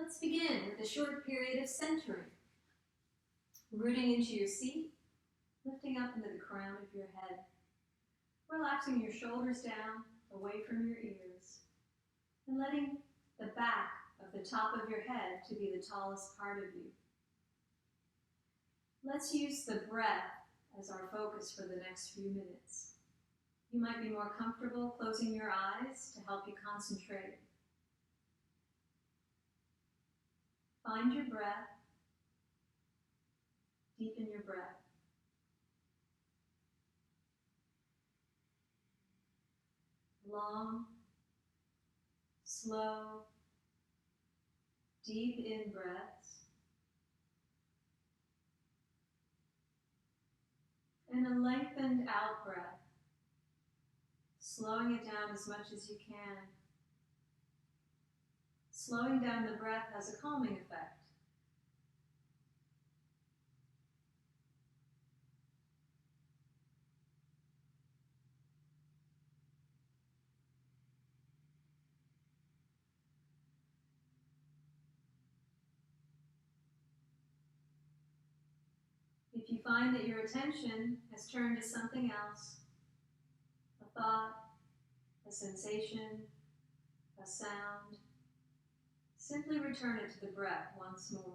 Let's begin with a short period of centering. Rooting into your seat, lifting up into the crown of your head, relaxing your shoulders down, away from your ears, and letting the back of the top of your head to be the tallest part of you. Let's use the breath as our focus for the next few minutes. You might be more comfortable closing your eyes to help you concentrate. Find your breath. Deepen your breath. Long, slow, deep in breaths. And a lengthened out breath, slowing it down as much as you can. Slowing down the breath has a calming effect. If you find that your attention has turned to something else, a thought, a sensation, a sound, simply return it to the breath once more.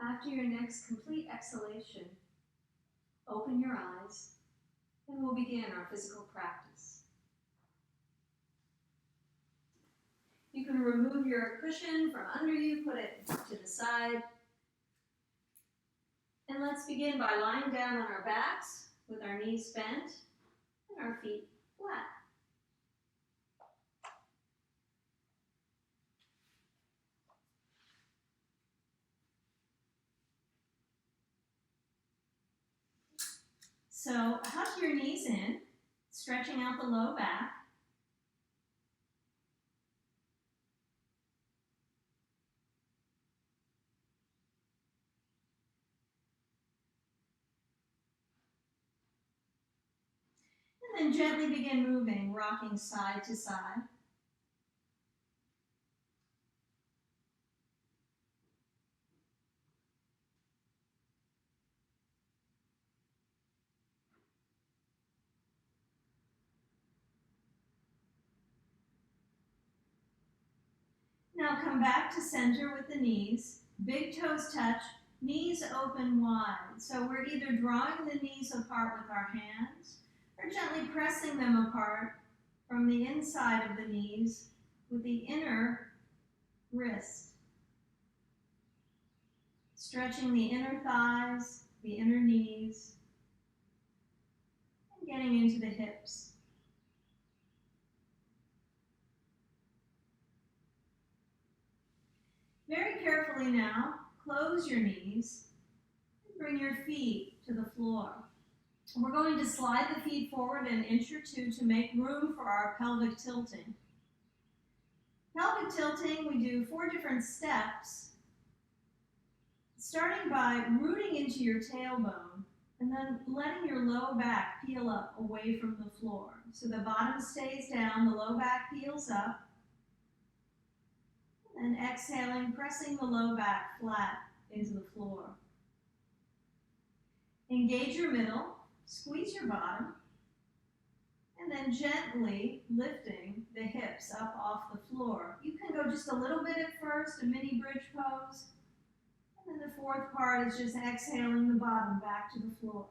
After your next complete exhalation, open your eyes and we'll begin our physical practice. You can remove your cushion from under you, put it to the side. And let's begin by lying down on our backs with our knees bent and our feet flat. So hug your knees in, stretching out the low back. And then gently begin moving, rocking side to side. Now come back to center with the knees. Big toes touch, knees open wide. So we're either drawing the knees apart with our hands or gently pressing them apart from the inside of the knees with the inner wrist. Stretching the inner thighs, the inner knees, and getting into the hips. Very carefully now, close your knees and bring your feet to the floor. We're going to slide the feet forward an inch or two to make room for our pelvic tilting. Pelvic tilting, we do 4 different steps. starting by rooting into your tailbone and then letting your low back peel up away from the floor. So the bottom stays down, the low back peels up, and exhaling, pressing the low back flat into the floor. Engage your middle, squeeze your bottom, and then gently lifting the hips up off the floor. You can go just a little bit at first, a mini bridge pose, and then the fourth part is just exhaling the bottom back to the floor.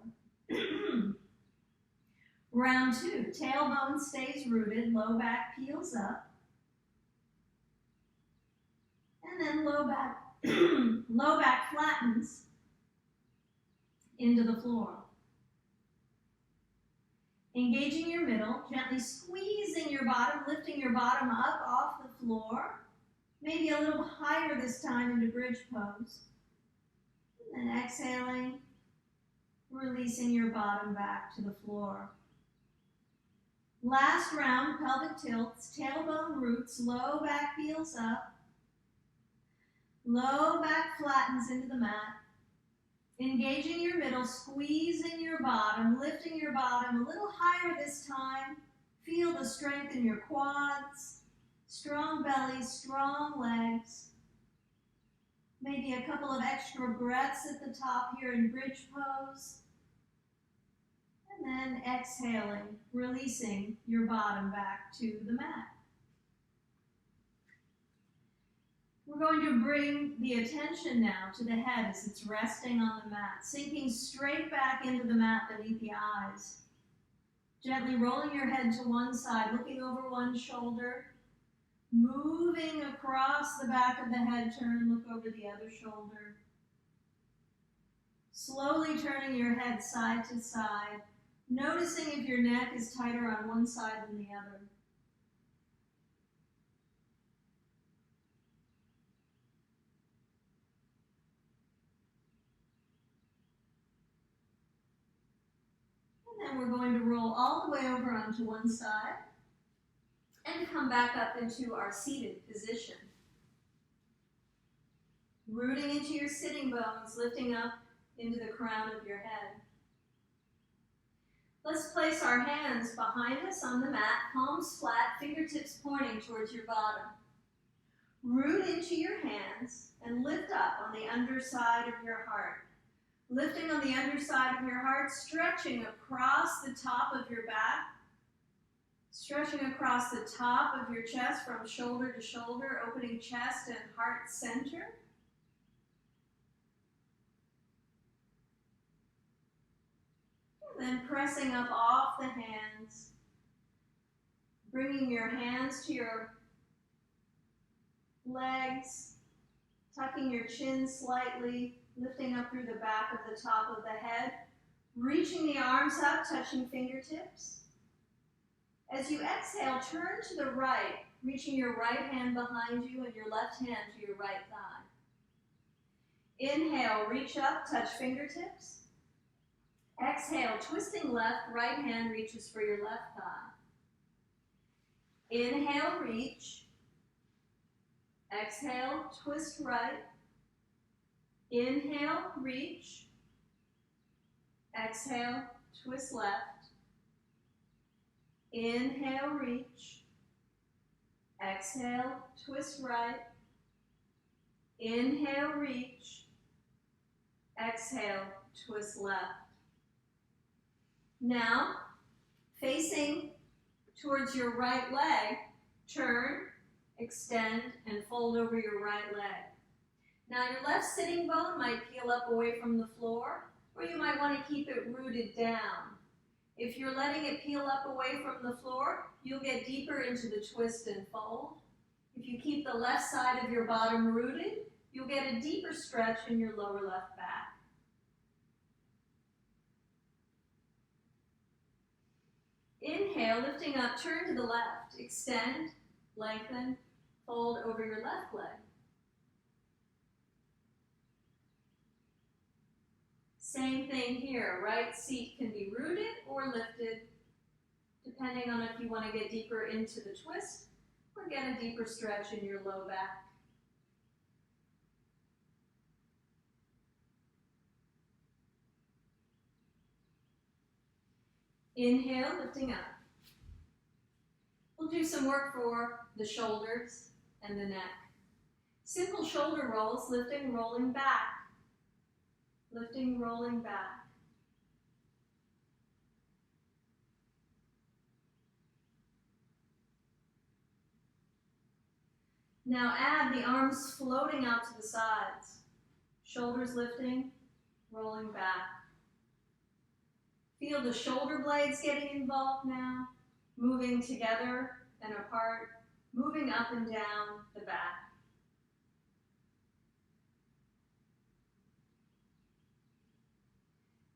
Round 2, tailbone stays rooted, low back peels up, and then low back flattens into the floor. Engaging your middle, gently squeezing your bottom, lifting your bottom up off the floor, maybe a little higher this time into bridge pose. And then exhaling, releasing your bottom back to the floor. Last round, pelvic tilts, tailbone roots, low back peels up, low back flattens into the mat. Engaging your middle, squeezing your bottom, lifting your bottom a little higher this time. Feel the strength in your quads, strong belly, strong legs. Maybe a couple of extra breaths at the top here in bridge pose. And then exhaling, releasing your bottom back to the mat. We're going to bring the attention now to the head as it's resting on the mat, sinking straight back into the mat beneath the eyes. Gently rolling your head to one side, looking over one shoulder, moving across the back of the head, turn, look over the other shoulder. Slowly turning your head side to side, noticing if your neck is tighter on one side than the other. And then we're going to roll all the way over onto one side and come back up into our seated position. Rooting into your sitting bones, lifting up into the crown of your head. Let's place our hands behind us on the mat, palms flat, fingertips pointing towards your bottom. Root into your hands and lift up on the underside of your heart. Lifting on the underside of your heart, stretching across the top of your back, stretching across the top of your chest from shoulder to shoulder, opening chest and heart center. And then pressing up off the hands, bringing your hands to your legs, tucking your chin slightly, lifting up through the back of the top of the head, reaching the arms up, touching fingertips. As you exhale, turn to the right, reaching your right hand behind you and your left hand to your right thigh. Inhale, reach up, touch fingertips. Exhale, twisting left, right hand reaches for your left thigh. Inhale, reach. Exhale, twist right. Inhale, reach. Exhale, twist left. Inhale, reach. Exhale, twist right. Inhale, reach. Exhale, twist left. Now, facing towards your right leg, turn, extend, and fold over your right leg. Now, your left sitting bone might peel up away from the floor, or you might want to keep it rooted down. If you're letting it peel up away from the floor, you'll get deeper into the twist and fold. If you keep the left side of your bottom rooted, you'll get a deeper stretch in your lower left back. Inhale, lifting up, turn to the left, extend, lengthen, fold over your left leg. Same thing here, right seat can be rooted or lifted, depending on if you want to get deeper into the twist or get a deeper stretch in your low back. Inhale, lifting up. We'll do some work for the shoulders and the neck. Simple shoulder rolls, lifting, rolling back. Lifting, rolling back. Now add the arms floating out to the sides. Shoulders lifting, rolling back. Feel the shoulder blades getting involved now, moving together and apart, moving up and down the back.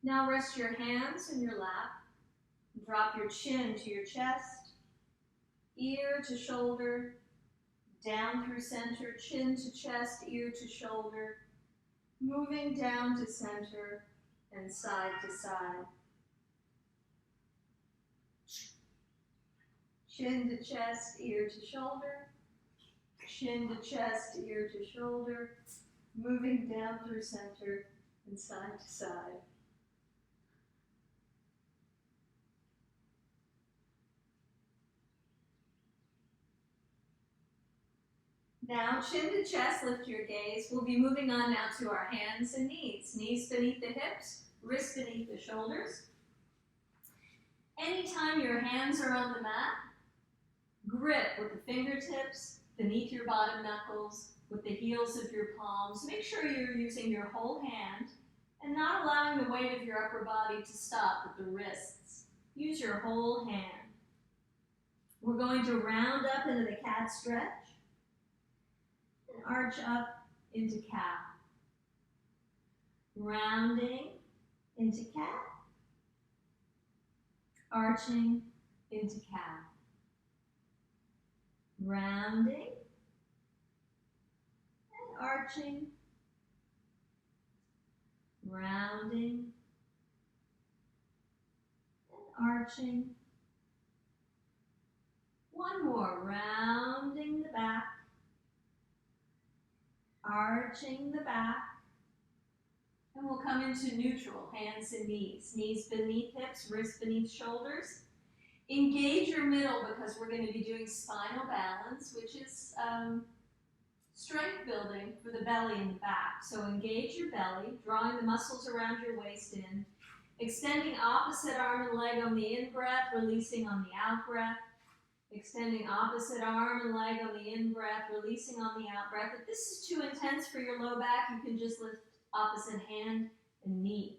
Now rest your hands in your lap. Drop your chin to your chest, ear to shoulder, down through center, chin to chest, ear to shoulder, moving down to center and side to side. Chin to chest, ear to shoulder, chin to chest, ear to shoulder, moving down through center and side to side. Now, chin to chest, lift your gaze. We'll be moving on now to our hands and knees. Knees beneath the hips, wrists beneath the shoulders. Anytime your hands are on the mat, grip with the fingertips beneath your bottom knuckles, with the heels of your palms. Make sure you're using your whole hand and not allowing the weight of your upper body to stop at the wrists. Use your whole hand. We're going to round up into the cat stretch. Arch up into cat. Rounding into cat. Arching into cat. Rounding and arching. Rounding and arching. One more, rounding the back. Arching the back, and we'll come into neutral, hands and knees. Knees beneath hips, wrists beneath shoulders. Engage your middle because we're going to be doing spinal balance, which is strength building for the belly and the back. So engage your belly, drawing the muscles around your waist in, extending opposite arm and leg on the in-breath, releasing on the out-breath. Extending opposite arm and leg on the in-breath, releasing on the out-breath. If this is too intense for your low back, you can just lift opposite hand and knee.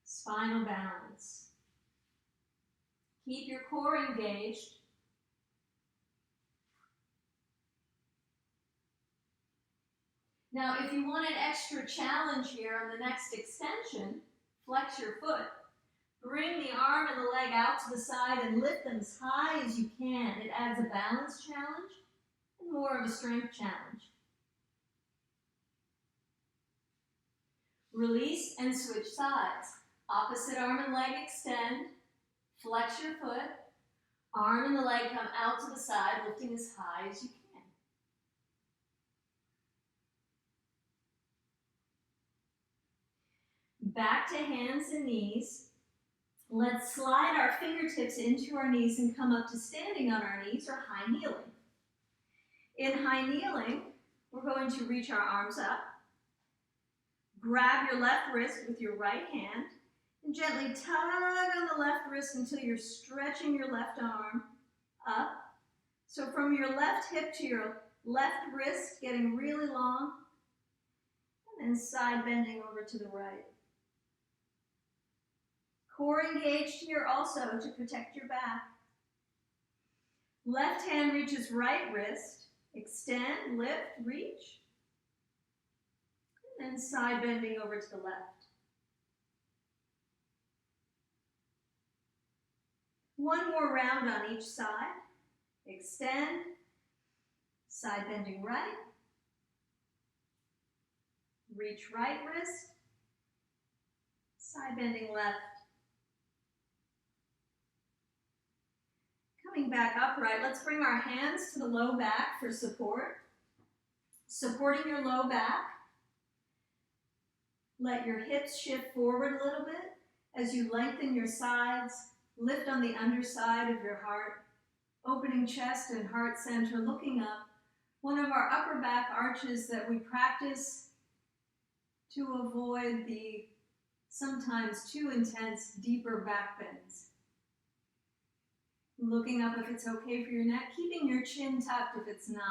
Spinal balance. Keep your core engaged. Now, if you want an extra challenge here on the next extension, flex your foot. Bring the arm and the leg out to the side and lift them as high as you can. It adds a balance challenge and more of a strength challenge. Release and switch sides. Opposite arm and leg extend. Flex your foot. Arm and the leg come out to the side, lifting as high as you can. Back to hands and knees. Let's slide our fingertips into our knees and come up to standing on our knees or high kneeling. In high kneeling, we're going to reach our arms up. Grab your left wrist with your right hand and gently tug on the left wrist until you're stretching your left arm up. So from your left hip to your left wrist, getting really long, and then side bending over to the right. Core engaged here also to protect your back. Left hand reaches right wrist. Extend, lift, reach. And then side bending over to the left. One more round on each side. Extend, side bending right. Reach right wrist. Side bending left. Coming back upright, let's bring our hands to the low back for support. Supporting your low back. Let your hips shift forward a little bit As you lengthen your sides, lift on the underside of your heart, opening chest and heart center, looking up. One of our upper back arches that we practice to avoid the sometimes too intense, deeper back bends. Looking up if it's okay for your neck, keeping your chin tucked if it's not.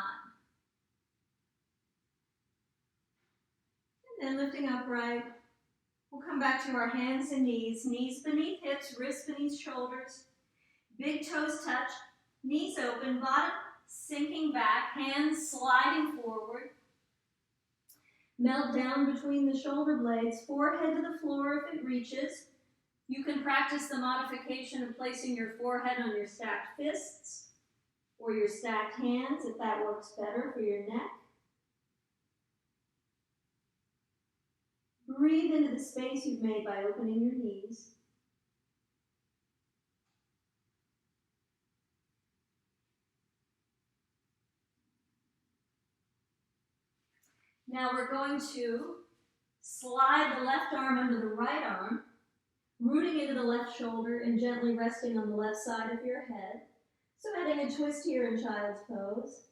And then lifting upright. We'll come back to our hands and knees. Knees beneath hips, wrists beneath shoulders. Big toes touch, knees open, bottom sinking back, hands sliding forward. Melt down between the shoulder blades, forehead to the floor if it reaches. You can practice the modification of placing your forehead on your stacked fists or your stacked hands if that works better for your neck. Breathe into the space you've made by opening your knees. Now we're going to slide the left arm under the right arm, rooting into the left shoulder and gently resting on the left side of your head. So adding a twist here in child's pose.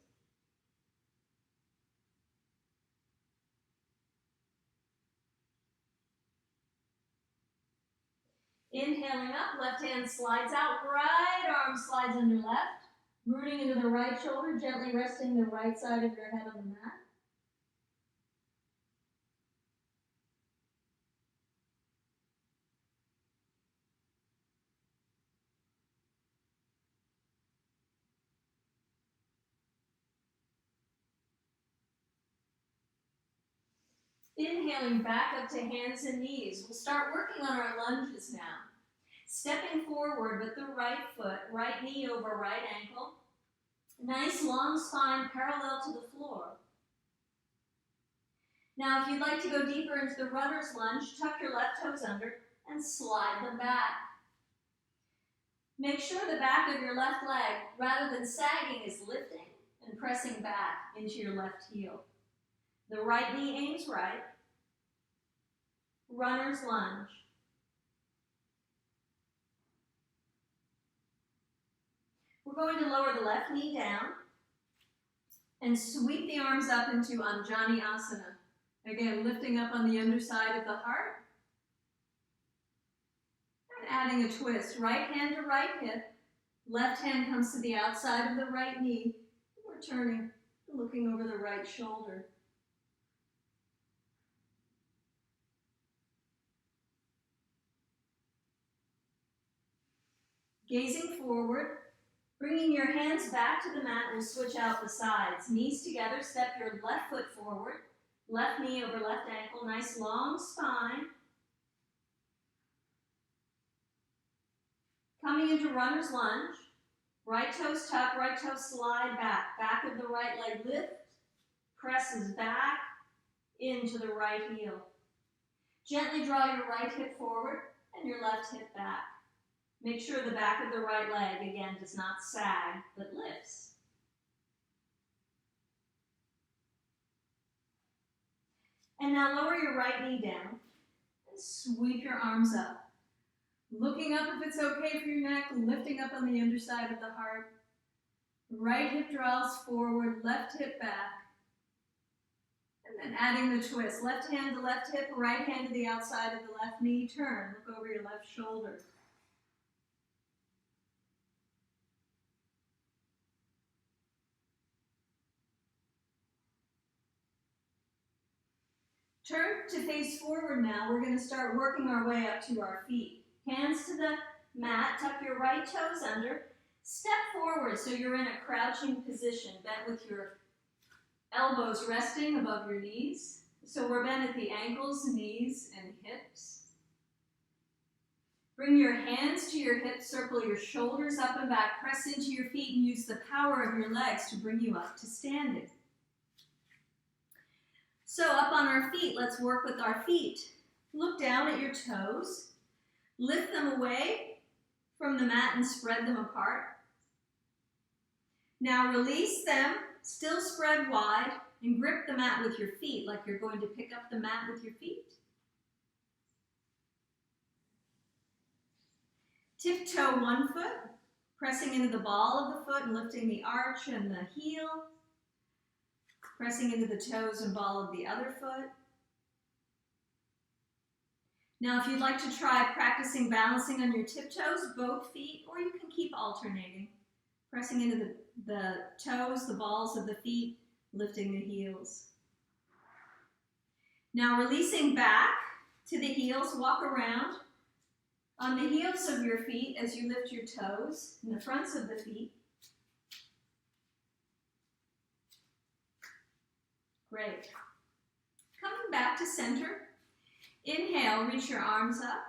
Inhaling up, left hand slides out, right arm slides under left, rooting into the right shoulder, gently resting the right side of your head on the mat. Inhaling back up to hands and knees. We'll start working on our lunges now. Stepping forward with the right foot, right knee over right ankle. Nice long spine parallel to the floor. Now if you'd like to go deeper into the runner's lunge, tuck your left toes under and slide them back. Make sure the back of your left leg, rather than sagging, is lifting and pressing back into your left heel. The right knee aims right. Runner's lunge. We're going to lower the left knee down and sweep the arms up into Anjani Asana. Again, lifting up on the underside of the heart. And adding a twist. Right hand to right hip. Left hand comes to the outside of the right knee. We're turning, looking over the right shoulder. Gazing forward, bringing your hands back to the mat, we'll switch out the sides. Knees together, step your left foot forward, left knee over left ankle, nice long spine. Coming into runner's lunge, right toes tuck, right toes slide back. Back of the right leg lift, presses back into the right heel. Gently draw your right hip forward and your left hip back. Make sure the back of the right leg, again, does not sag, but lifts. And now lower your right knee down and sweep your arms up. Looking up if it's okay for your neck, lifting up on the underside of the heart. Right hip draws forward, left hip back. And then adding the twist. Left hand to left hip, right hand to the outside of the left knee. Turn, look over your left shoulder. Turn to face forward now. We're going to start working our way up to our feet. Hands to the mat, tuck your right toes under. Step forward so you're in a crouching position, bent with your elbows resting above your knees. So we're bent at the ankles, knees, and hips. Bring your hands to your hips, circle your shoulders up and back, press into your feet, and use the power of your legs to bring you up to standing. So up on our feet, let's work with our feet. Look down at your toes. Lift them away from the mat and spread them apart. Now release them, still spread wide, and grip the mat with your feet like you're going to pick up the mat with your feet. Tiptoe one foot, pressing into the ball of the foot and lifting the arch and the heel. Pressing into the toes and ball of the other foot. Now, if you'd like to try practicing balancing on your tiptoes, both feet, or you can keep alternating. Pressing into the toes, the balls of the feet, lifting the heels. Now, releasing back to the heels, walk around on the heels of your feet as you lift your toes and the fronts of the feet. Great. Coming back to center. Inhale, reach your arms up.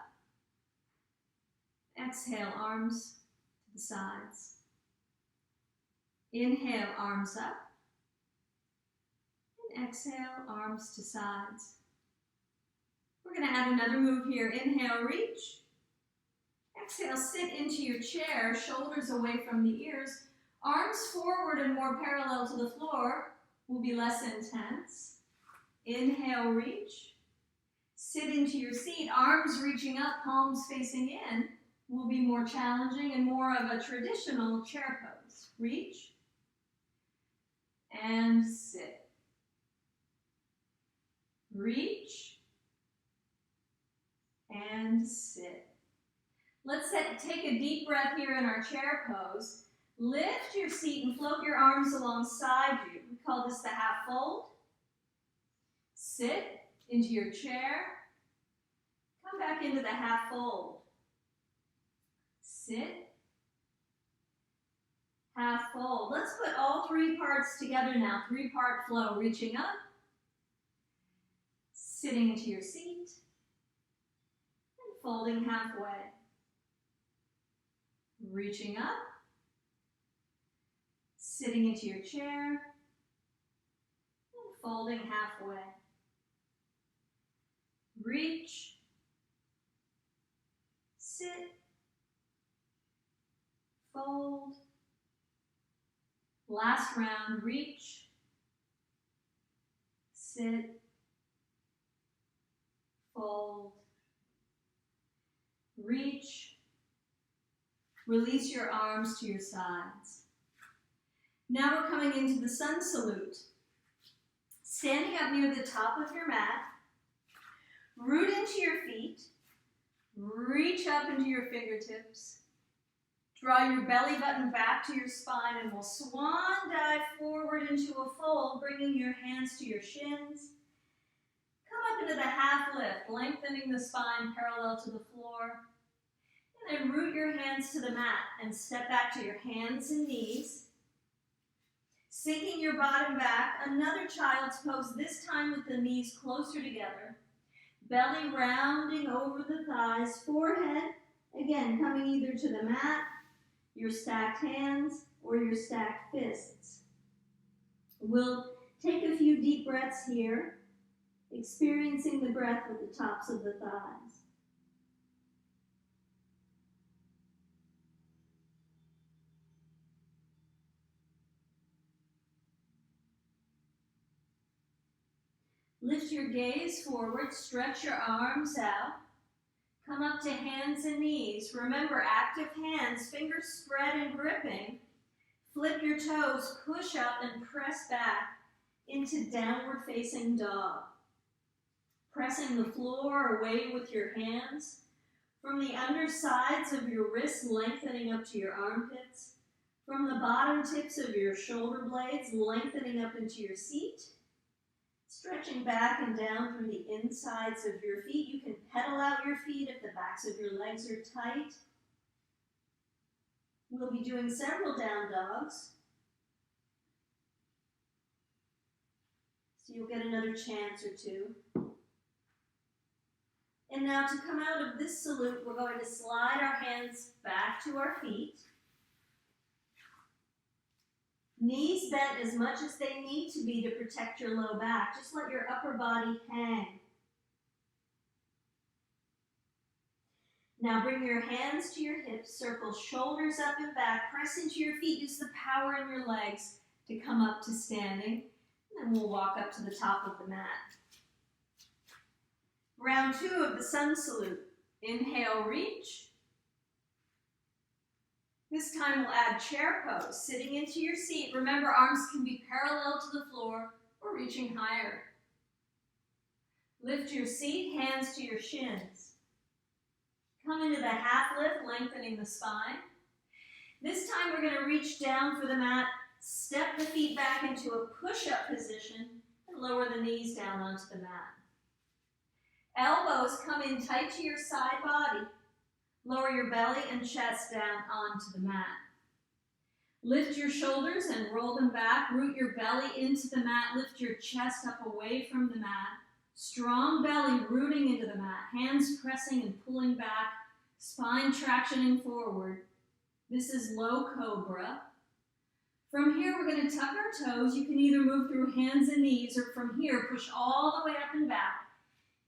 Exhale, arms to the sides. Inhale, arms up. And exhale, arms to sides. We're going to add another move here. Inhale, reach. Exhale, sit into your chair, shoulders away from the ears. Arms forward and more parallel to the floor will be less intense. Inhale, reach. Sit into your seat, arms reaching up, palms facing in, will be more challenging and more of a traditional chair pose. Reach and sit. Reach and sit. Let's take a deep breath here in our chair pose. Lift your seat and float your arms alongside you. We call this the half fold. Sit into your chair. Come back into the half fold. Sit. Half fold. Let's put all three parts together now. Three-part flow. Reaching up. Sitting into your seat. And folding halfway. Reaching up. Sitting into your chair. And folding halfway. Reach. Sit. Fold. Last round, reach. Sit. Fold. Reach. Release your arms to your sides. Now we're coming into the sun salute. Standing up near the top of your mat, root into your feet, reach up into your fingertips, draw your belly button back to your spine, and we'll swan dive forward into a fold, bringing your hands to your shins. Come up into the half lift, lengthening the spine parallel to the floor, and then root your hands to the mat and step back to your hands and knees. Sinking your bottom back, another child's pose, this time with the knees closer together. Belly rounding over the thighs, forehead, again, coming either to the mat, your stacked hands, or your stacked fists. We'll take a few deep breaths here, experiencing the breath with the tops of the thighs. Lift your gaze forward, stretch your arms out. Come up to hands and knees. Remember, active hands, fingers spread and gripping. Flip your toes, push up and press back into downward facing dog. Pressing the floor away with your hands. From the undersides of your wrists, lengthening up to your armpits. From the bottom tips of your shoulder blades, lengthening up into your seat. Stretching back and down through the insides of your feet. You can pedal out your feet if the backs of your legs are tight. We'll be doing several down dogs. So you'll get another chance or two. And now to come out of this salute, we're going to slide our hands back to our feet. Knees bent as much as they need to be to protect your low back. Just let your upper body hang. Now bring your hands to your hips, circle shoulders up and back, press into your feet, use the power in your legs to come up to standing, and then we'll walk up to the top of the mat. Round 2 of the sun salute. Inhale, reach. This time we'll add chair pose, sitting into your seat. Remember, arms can be parallel to the floor or reaching higher. Lift your seat, hands to your shins. Come into the half lift, lengthening the spine. This time we're going to reach down for the mat, step the feet back into a push-up position, and lower the knees down onto the mat. Elbows come in tight to your side body. Lower your belly and chest down onto the mat. Lift your shoulders and roll them back. Root your belly into the mat. Lift your chest up away from the mat. Strong belly rooting into the mat. Hands pressing and pulling back. Spine tractioning forward. This is low cobra. From here, we're going to tuck our toes. You can either move through hands and knees, or from here, push all the way up and back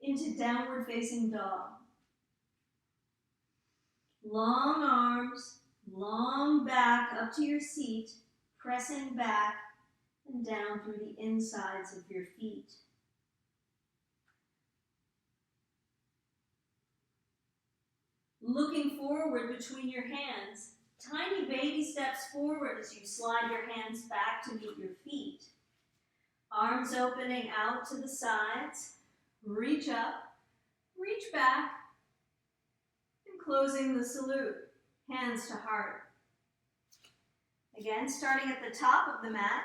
into downward facing dog. Long arms, long back up to your seat, pressing back and down through the insides of your feet. Looking forward between your hands, tiny baby steps forward as you slide your hands back to meet your feet. Arms opening out to the sides, reach up, reach back, and closing the salute, hands to heart. Again, starting at the top of the mat,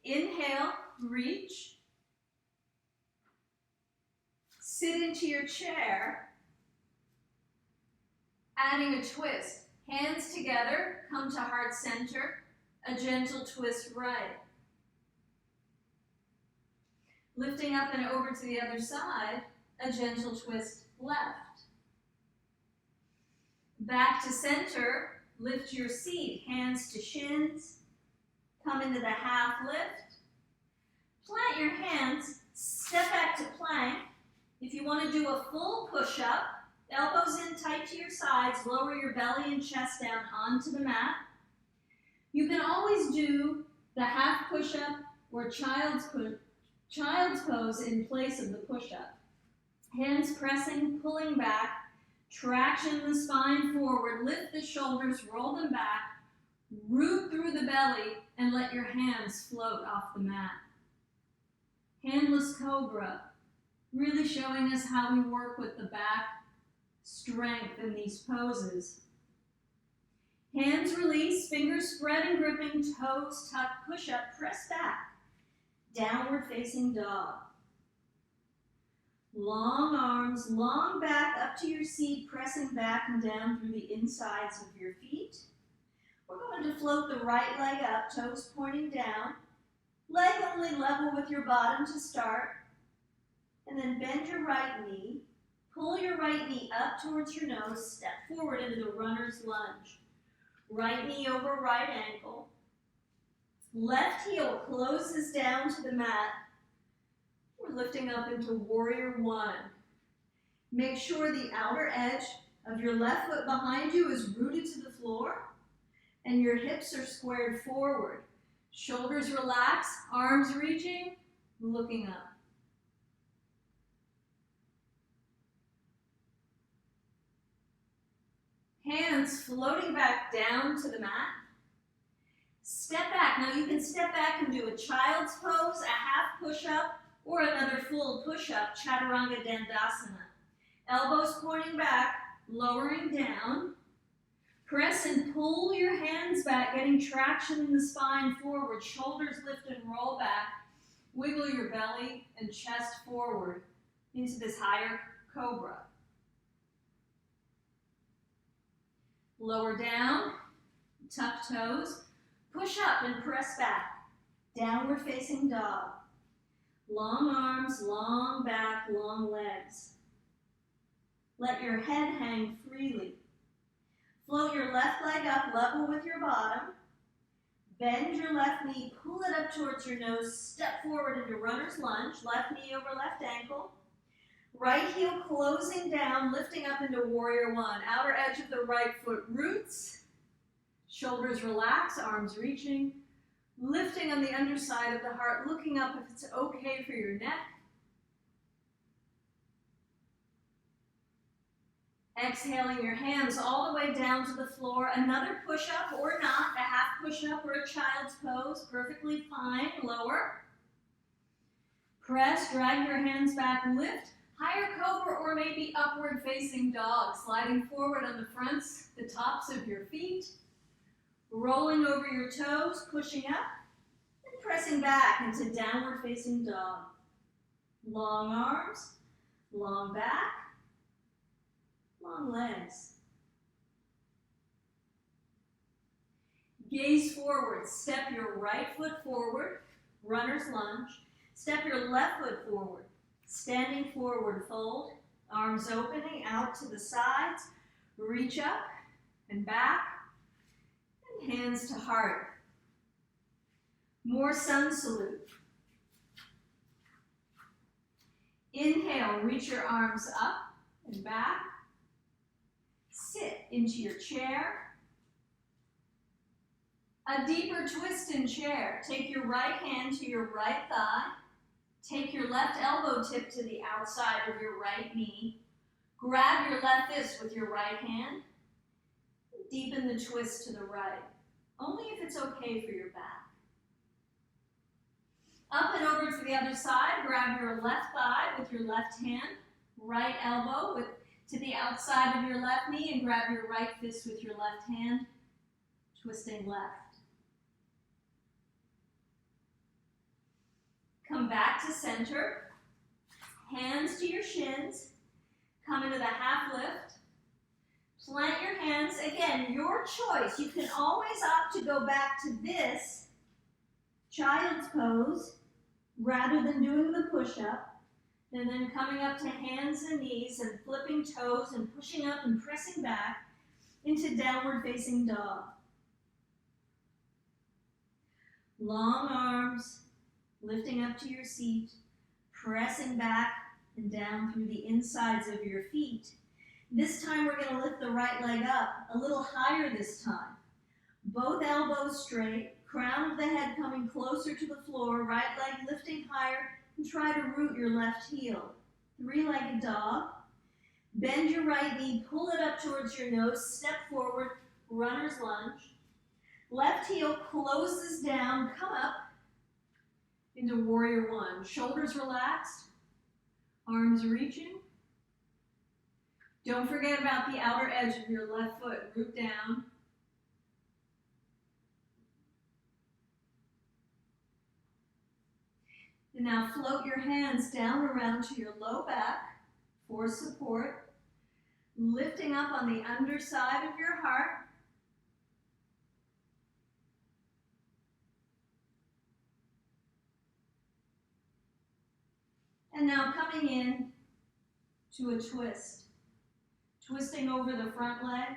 inhale, reach, sit into your chair, adding a twist. Hands together, come to heart center, a gentle twist right. Lifting up and over to the other side, a gentle twist left. Back to center, lift your seat, hands to shins, come into the half lift. Plant your hands, step back to plank. If you want to do a full push-up, elbows in tight to your sides, lower your belly and chest down onto the mat. You can always do the half push-up or child's pose in place of the push-up. Hands pressing, pulling back, traction the spine forward, lift the shoulders, roll them back, root through the belly, and let your hands float off the mat. Handless cobra, really showing us how we work with the back strength in these poses. Hands release, fingers spread and gripping, toes tuck, push up, press back. Downward facing dog. Long arms, long back up to your seat, pressing back and down through the insides of your feet. We're going to float the right leg up, toes pointing down. Leg only level with your bottom to start. And then bend your right knee. Pull your right knee up towards your nose, step forward into the runner's lunge. Right knee over right ankle. Left heel closes down to the mat. We're lifting up into warrior one. Make sure the outer edge of your left foot behind you is rooted to the floor and your hips are squared forward. Shoulders relax, arms reaching, looking up. Hands floating back down to the mat. Step back. Now you can step back and do a child's pose, a half push-up, or another full push-up, Chaturanga Dandasana. Elbows pointing back, lowering down. Press and pull your hands back, getting traction in the spine forward. Shoulders lift and roll back. Wiggle your belly and chest forward into this higher cobra. Lower down, tuck toes, push up and press back. Downward facing dog. Long arms, long back, long legs. Let your head hang freely. Float your left leg up level with your bottom. Bend your left knee, pull it up towards your nose, step forward into runner's lunge, left knee over left ankle. Right heel closing down, lifting up into warrior one. Outer edge of the right foot roots. Shoulders relax, arms reaching. Lifting on the underside of the heart, looking up if it's okay for your neck. Exhaling your hands all the way down to the floor. Another push-up or not, a half push-up or a child's pose, perfectly fine. Lower. Press, drag your hands back, lift. Higher cobra or maybe upward facing dog, sliding forward on the fronts, the tops of your feet. Rolling over your toes, pushing up, and pressing back into downward facing dog. Long arms, long back, long legs. Gaze forward, step your right foot forward, runner's lunge. Step your left foot forward, standing forward fold, arms opening out to the sides, reach up and back, and hands to heart. More sun salute. Inhale, reach your arms up and back. Sit into your chair. A deeper twist in chair. Take your right hand to your right thigh. Take your left elbow tip to the outside of your right knee. Grab your left fist with your right hand. Deepen the twist to the right, only if it's okay for your back. Up and over to the other side. Grab your left thigh with your left hand. Right elbow to the outside of your left knee and grab your right fist with your left hand. Twisting left. Come back to center, hands to your shins, come into the half lift, plant your hands, again, your choice. You can always opt to go back to this child's pose rather than doing the push-up, and then coming up to hands and knees and flipping toes and pushing up and pressing back into downward facing dog. Long arms, lifting up to your seat, pressing back and down through the insides of your feet. This time we're going to lift the right leg up, a little higher this time. Both elbows straight, crown of the head coming closer to the floor, right leg lifting higher, and try to root your left heel. Three-legged dog. Bend your right knee, pull it up towards your nose, step forward, runner's lunge. Left heel closes down, come up into warrior one. Shoulders relaxed, arms reaching. Don't forget about the outer edge of your left foot. Root down. And now float your hands down around to your low back for support. Lifting up on the underside of your heart. And now coming in to a twist. Twisting over the front leg.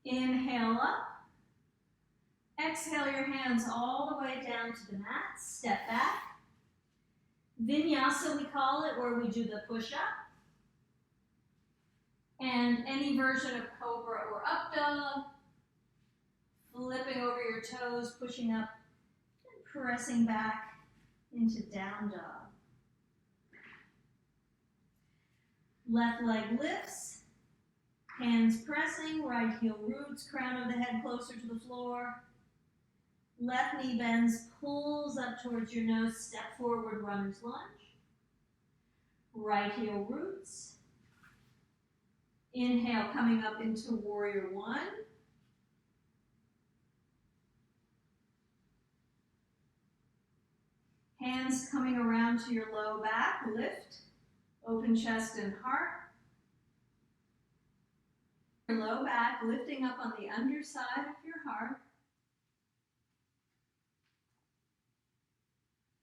Inhale up. Exhale your hands all the way down to the mat. Step back. Vinyasa we call it, where we do the push-up. And any version of cobra or up dog. Flipping over your toes, pushing up, and pressing back into down dog. Left leg lifts, hands pressing, right heel roots, crown of the head closer to the floor. Left knee bends, pulls up towards your nose, step forward, runner's lunge. Right heel roots. Inhale, coming up into warrior one. Hands coming around to your low back, lift, open chest and heart. Your low back, lifting up on the underside of your heart.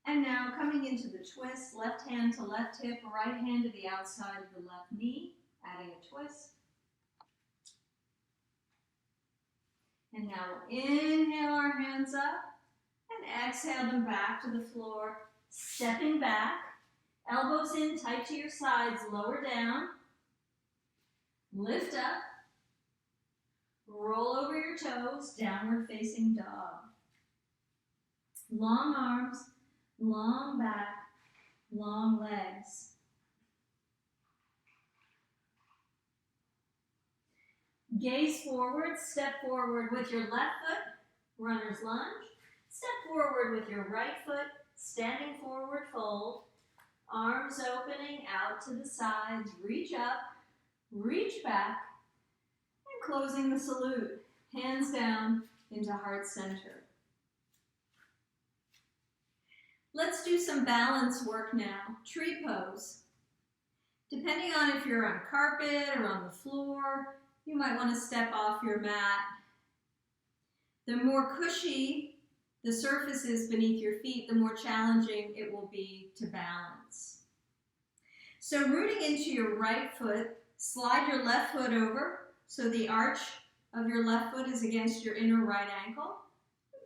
And now coming into the twist, left hand to left hip, right hand to the outside of the left knee, adding a twist. And now we'll inhale our hands up. And exhale them back to the floor, stepping back, elbows in, tight to your sides, lower down, lift up, Roll over your toes, downward facing dog. Long arms, long back, long legs. Gaze forward, step forward with your left foot, runner's lunge. Step forward with your right foot, standing forward fold. Arms opening out to the sides, reach up, reach back, and closing the salute. Hands down into heart center. Let's do some balance work now. Tree pose. Depending on if you're on carpet or on the floor, you might want to step off your mat. The more cushy the surface is beneath your feet, the more challenging it will be to balance. So rooting into your right foot, slide your left foot over so the arch of your left foot is against your inner right ankle.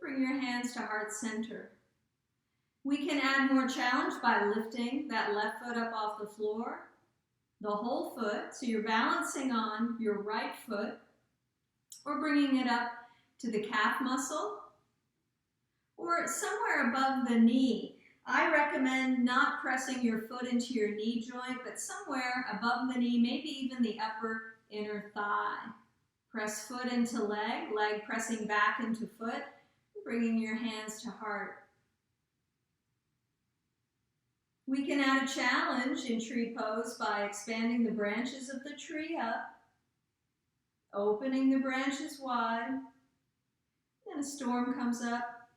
Bring your hands to heart center. We can add more challenge by lifting that left foot up off the floor, the whole foot, so you're balancing on your right foot, or bringing it up to the calf muscle, or somewhere above the knee. I recommend not pressing your foot into your knee joint, but somewhere above the knee, maybe even the upper inner thigh. Press foot into leg, leg pressing back into foot, bringing your hands to heart. We can add a challenge in tree pose by expanding the branches of the tree up, opening the branches wide, then a storm comes up.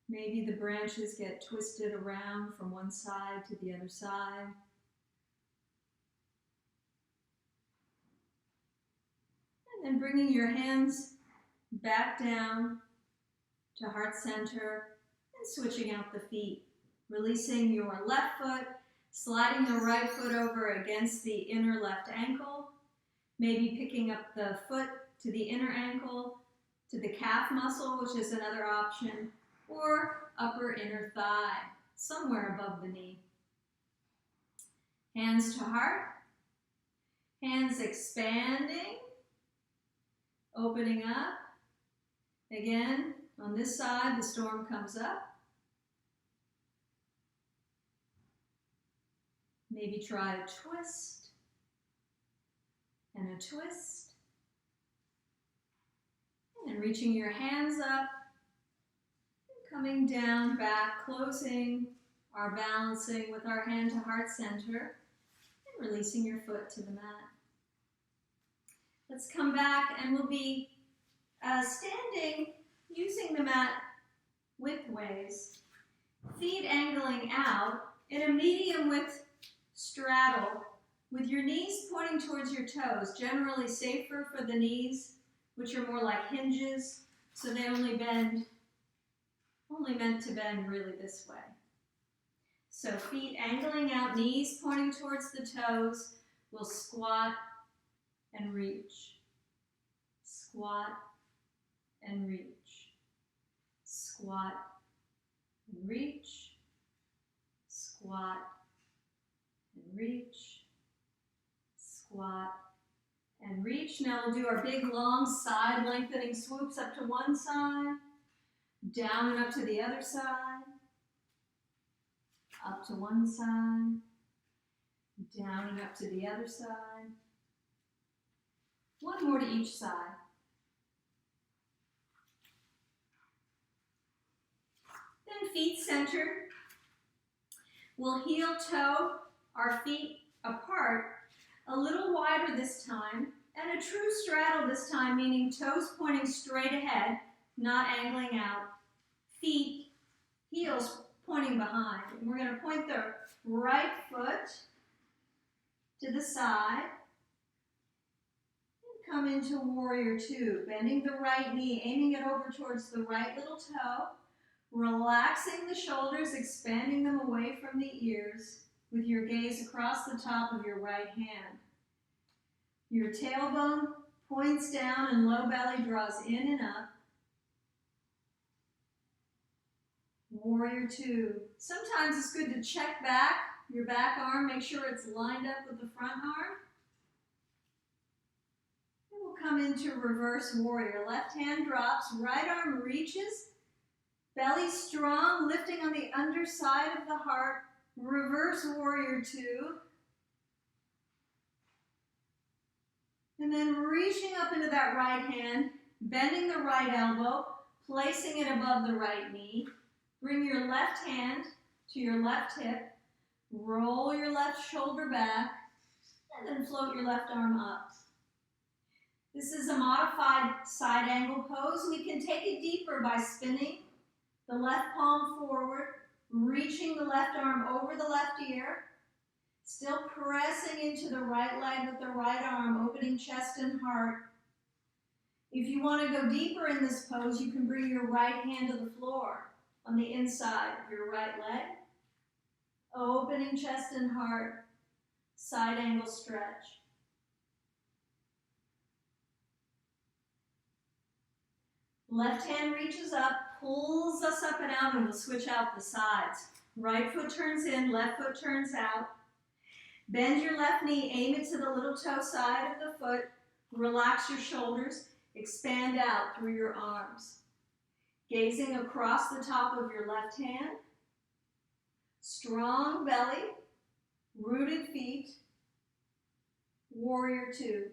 Maybe the branches get twisted around from one side to the other side. And then bringing your hands back down to heart center and switching out the feet. Releasing your left foot, sliding the right foot over against the inner left ankle. Maybe picking up the foot to the inner ankle, to the calf muscle, which is another option, or upper inner thigh, somewhere above the knee. Hands to heart, hands expanding, opening up. Again, on this side, the storm comes up. Maybe try a twist and a twist. And reaching your hands up, coming down, back, closing our balancing with our hand to heart center, and releasing your foot to the mat. Let's come back and we'll be standing, using the mat widthways, feet angling out in a medium width straddle with your knees pointing towards your toes, generally safer for the knees, which are more like hinges, so they only meant to bend really this way. So feet angling out, knees pointing towards the toes. We'll squat and reach. Squat and reach. Squat and reach. Squat and reach. Squat and reach. Now we'll do our big long side lengthening swoops up to one side, down and up to the other side, up to one side, down and up to the other side. One more to each side. Then feet centered. We'll heel toe our feet apart a little wider this time, and a true straddle this time, meaning toes pointing straight ahead, not angling out. Feet, heels pointing behind. And we're going to point the right foot to the side and come into warrior two, bending the right knee, aiming it over towards the right little toe, relaxing the shoulders, expanding them away from the ears with your gaze across the top of your right hand. Your tailbone points down and low belly draws in and up. Warrior two. Sometimes it's good to check back your back arm, make sure it's lined up with the front arm. come into reverse warrior. Left hand drops, right arm reaches, belly strong, lifting on the underside of the heart. Reverse warrior 2. And then reaching up into that right hand, bending the right elbow, placing it above the right knee. Bring your left hand to your left hip, roll your left shoulder back, and then float your left arm up. This is a modified side angle pose. We can take it deeper by spinning the left palm forward, reaching the left arm over the left ear, still pressing into the right leg with the right arm, opening chest and heart. If you want to go deeper in this pose, you can bring your right hand to the floor on the inside of your right leg, opening chest and heart, side angle stretch. Left hand reaches up, pulls us up and out, and we'll switch out the sides. Right foot turns in, left foot turns out. Bend your left knee, aim it to the little toe side of the foot. Relax your shoulders, expand out through your arms. Gazing across the top of your left hand. Strong belly, rooted feet. Warrior 2.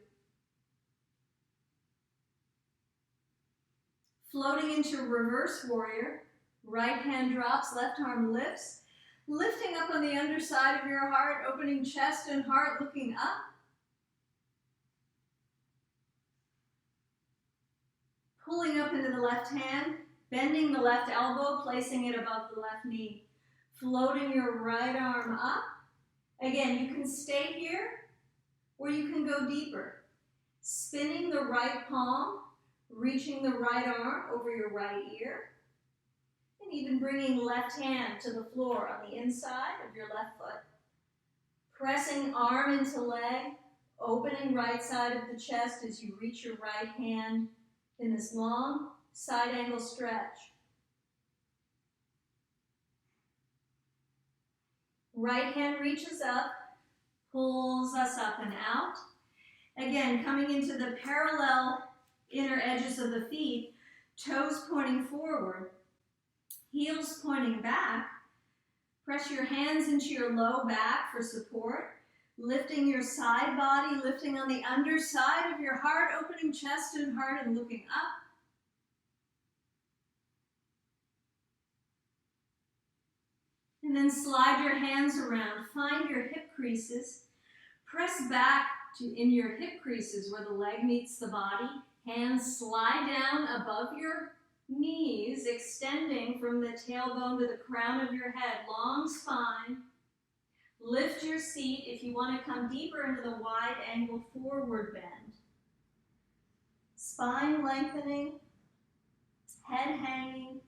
Floating into reverse warrior, right hand drops, left arm lifts, lifting up on the underside of your heart, opening chest and heart, looking up. Pulling up into the left hand, bending the left elbow, placing it above the left knee. Floating your right arm up. Again, you can stay here or you can go deeper. Spinning the right palm, reaching the right arm over your right ear, and even bringing left hand to the floor on the inside of your left foot. Pressing arm into leg, opening right side of the chest as you reach your right hand in this long side angle stretch. Right hand reaches up, pulls us up and out. Again, coming into the parallel inner edges of the feet, toes pointing forward, heels pointing back. Press your hands into your low back for support, lifting your side body, lifting on the underside of your heart, opening chest and heart and looking up. And then slide your hands around, find your hip creases, press back in your hip creases where the leg meets the body. Hands slide down above your knees, extending from the tailbone to the crown of your head. Long spine. Lift your seat if you want to come deeper into the wide angle forward bend. Spine lengthening, head hanging,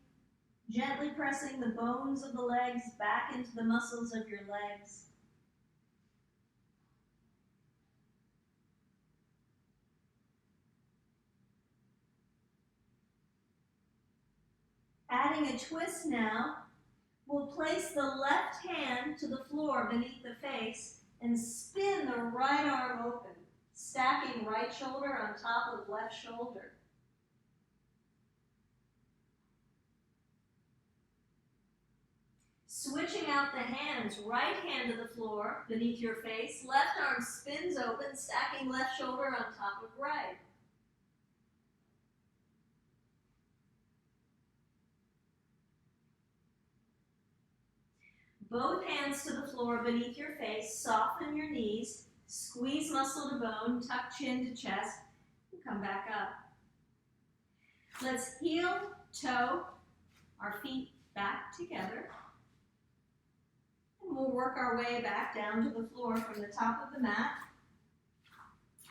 gently pressing the bones of the legs back into the muscles of your legs. Adding a twist now, we'll place the left hand to the floor beneath the face and spin the right arm open, stacking right shoulder on top of left shoulder. Switching out the hands, right hand to the floor beneath your face, left arm spins open, stacking left shoulder on top of right. Both hands to the floor beneath your face, soften your knees, squeeze muscle to bone, tuck chin to chest, and come back up. Let's heel, toe, our feet back together. And we'll work our way back down to the floor from the top of the mat.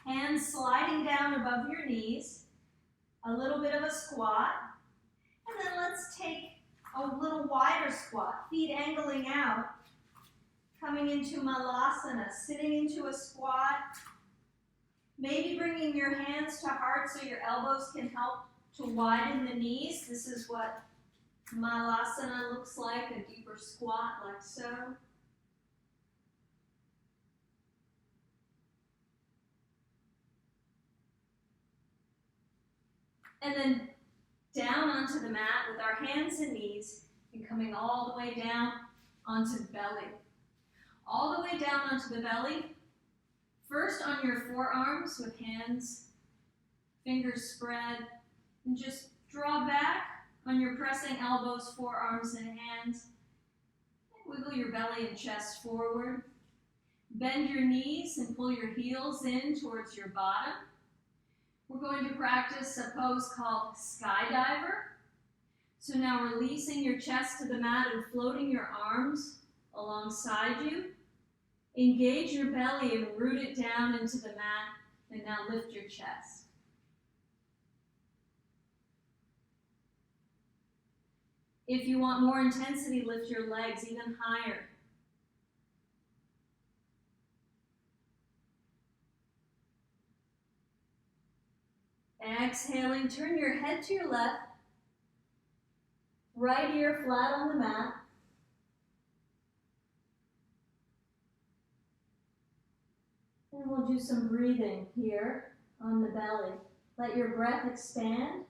Hands sliding down above your knees, a little bit of a squat, and then let's take a little wider squat, feet angling out, coming into Malasana, sitting into a squat, maybe bringing your hands to heart so your elbows can help to widen the knees. This is what Malasana looks like, a deeper squat like so. And then down onto the mat with our hands and knees and coming all the way down onto the belly. All the way down onto the belly. First on your forearms with hands, fingers spread, and just draw back on your pressing elbows, forearms, and hands. Wiggle your belly and chest forward. Bend your knees and pull your heels in towards your bottom. We're going to practice a pose called skydiver. So now releasing your chest to the mat and floating your arms alongside you. Engage your belly and root it down into the mat, and now lift your chest. If you want more intensity, lift your legs even higher. Exhaling, turn your head to your left, right ear flat on the mat. And we'll do some breathing here on the belly. Let your breath expand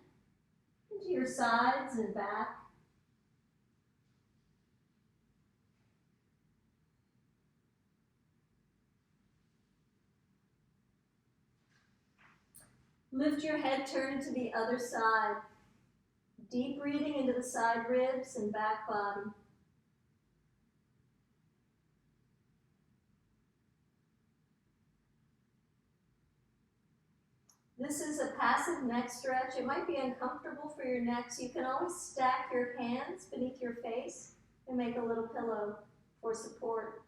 into your sides and back. Lift your head, turn to the other side. Deep breathing into the side ribs and back body. This is a passive neck stretch. It might be uncomfortable for your neck, so you can always stack your hands beneath your face and make a little pillow for support.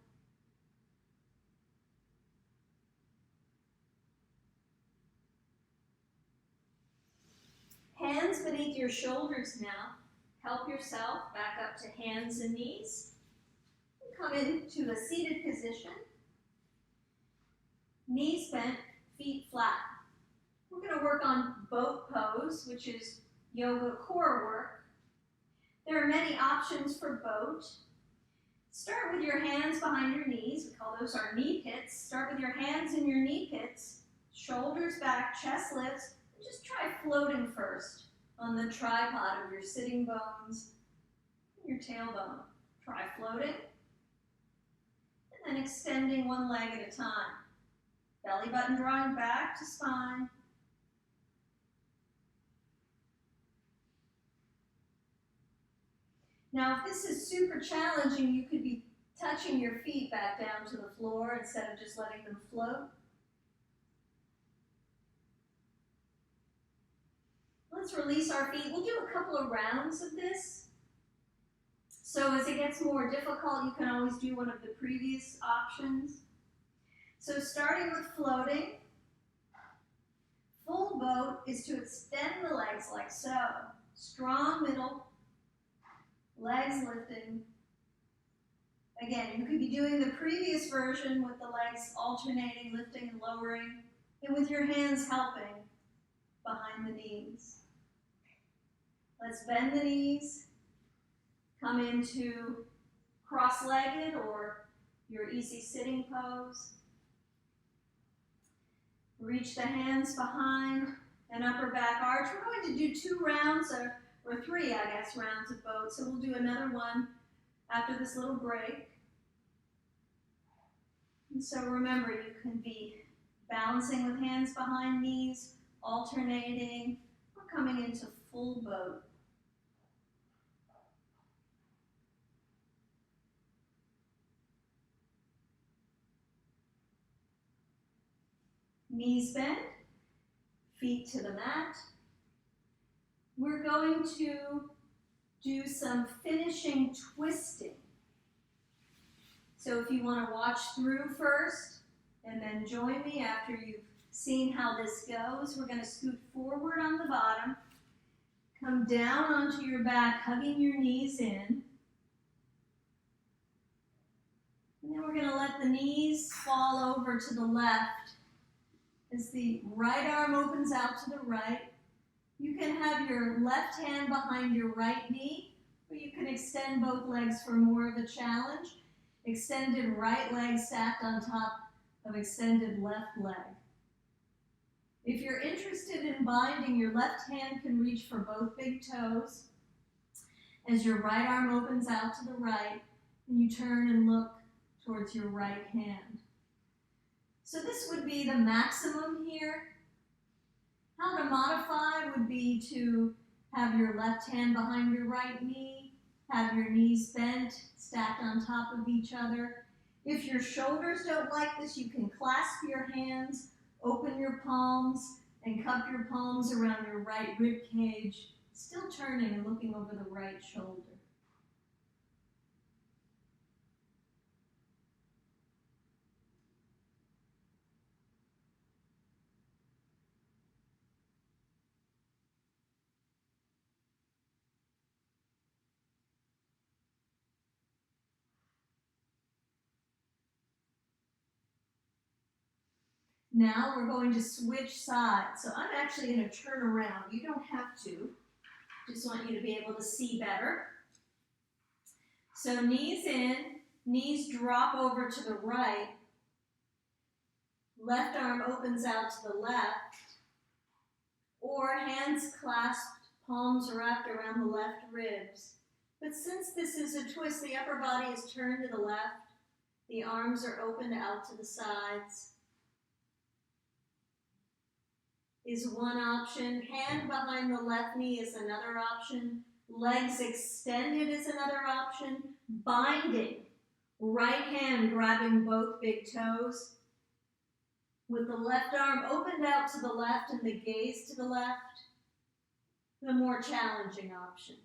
Hands beneath your shoulders now. Help yourself back up to hands and knees. Come into a seated position. Knees bent, feet flat. We're going to work on boat pose, which is yoga core work. There are many options for boat. Start with your hands behind your knees. We call those our knee pits. Start with your hands in your knee pits, shoulders back, chest lifts. Just try floating first on the tripod of your sitting bones and your tailbone. Try floating. And then extending one leg at a time. Belly button drawing back to spine. Now, if this is super challenging, you could be touching your feet back down to the floor instead of just letting them float. Let's release our feet. We'll do a couple of rounds of this. So as it gets more difficult, you can always do one of the previous options. So starting with floating, full boat is to extend the legs like so. Strong middle, legs lifting. Again, you could be doing the previous version with the legs alternating, lifting and lowering, and with your hands helping behind the knees. Let's bend the knees, come into cross-legged or your easy sitting pose. Reach the hands behind an upper back arch. We're going to do 2 rounds, or 3, I guess, rounds of boat. So we'll do another one after this little break. And so remember, you can be balancing with hands behind knees, alternating, or coming into full boat. Knees bent, feet to the mat. We're going to do some finishing twisting. So if you want to watch through first and then join me after you've seen how this goes, we're going to scoot forward on the bottom, come down onto your back, hugging your knees in. And then we're going to let the knees fall over to the left as the right arm opens out to the right. You can have your left hand behind your right knee, or you can extend both legs for more of a challenge. Extended right leg stacked on top of extended left leg. If you're interested in binding, your left hand can reach for both big toes as your right arm opens out to the right, and you turn and look towards your right hand. So this would be the maximum here. How to modify would be to have your left hand behind your right knee, have your knees bent, stacked on top of each other. If your shoulders don't like this, you can clasp your hands, open your palms, and cup your palms around your right rib cage, still turning and looking over the right shoulder. Now we're going to switch sides. So I'm actually going to turn around. You don't have to. Just want you to be able to see better. So knees in, knees drop over to the right. Left arm opens out to the left. Or hands clasped, palms wrapped around the left ribs. But since this is a twist, the upper body is turned to the left. The arms are opened out to the sides. Is one option. Hand behind the left knee is another option. Legs extended is another option. Binding. Right hand grabbing both big toes. With the left arm opened out to the left and the gaze to the left. The more challenging option.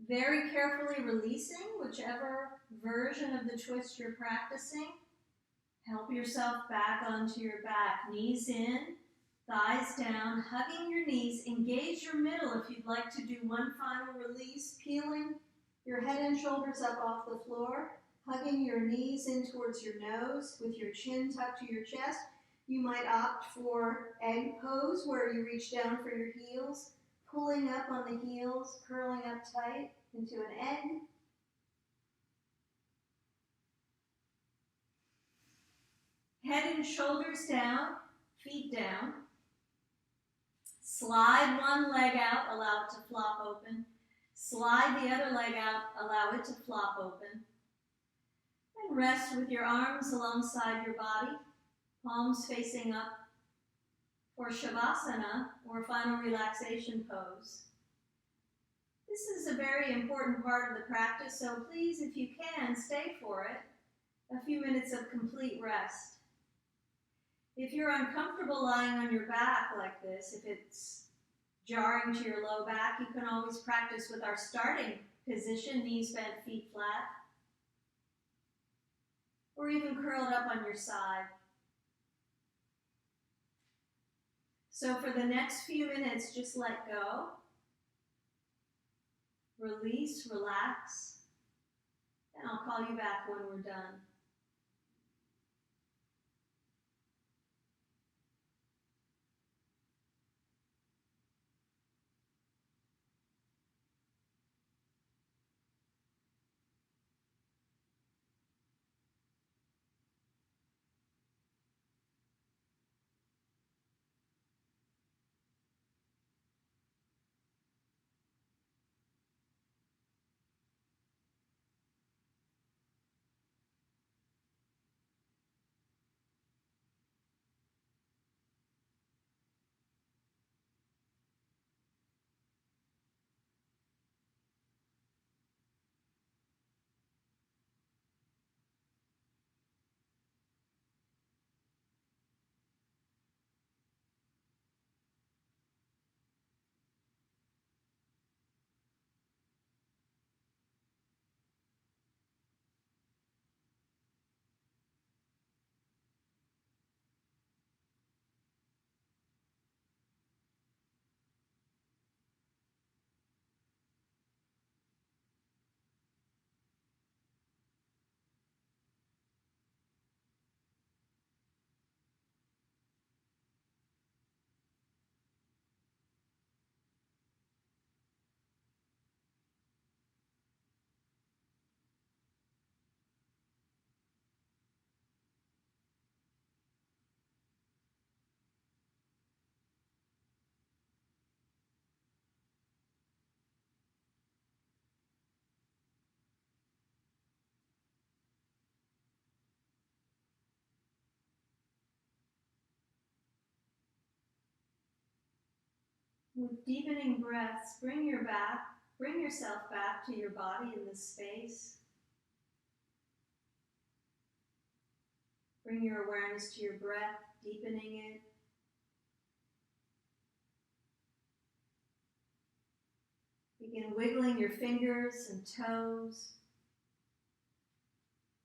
Very carefully releasing whichever version of the twist you're practicing. Help yourself back onto your back. Knees in, thighs down, hugging your knees. Engage your middle if you'd like to do one final release. Peeling your head and shoulders up off the floor. Hugging your knees in towards your nose with your chin tucked to your chest. You might opt for egg pose where you reach down for your heels. Pulling up on the heels, curling up tight into an egg. Head and shoulders down, feet down. Slide one leg out, allow it to flop open. Slide the other leg out, allow it to flop open. And rest with your arms alongside your body, palms facing up for Shavasana, or final relaxation pose. This is a very important part of the practice, so please, if you can, stay for it. A few minutes of complete rest. If you're uncomfortable lying on your back like this, if it's jarring to your low back, you can always practice with our starting position, knees bent, feet flat, or even curled up on your side. So for the next few minutes, just let go. Release, relax, and I'll call you back when we're done. With deepening breaths, bring yourself back to your body in this space. Bring your awareness to your breath, deepening it. Begin wiggling your fingers and toes,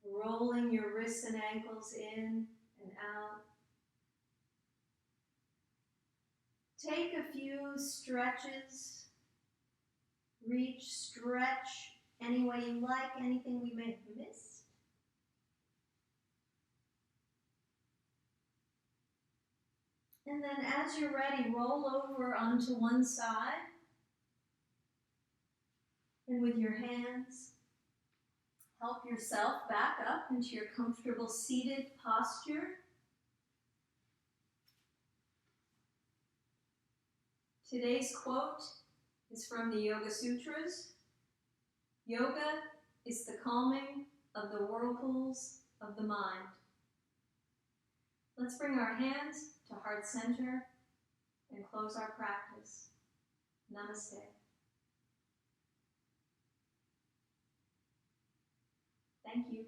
rolling your wrists and ankles in and out. Take a few stretches. Reach, stretch any way you like, anything we may have missed. And then as you're ready, roll over onto one side. And with your hands, help yourself back up into your comfortable seated posture. Today's quote is from the Yoga Sutras. Yoga is the calming of the whirlpools of the mind. Let's bring our hands to heart center and close our practice. Namaste. Thank you.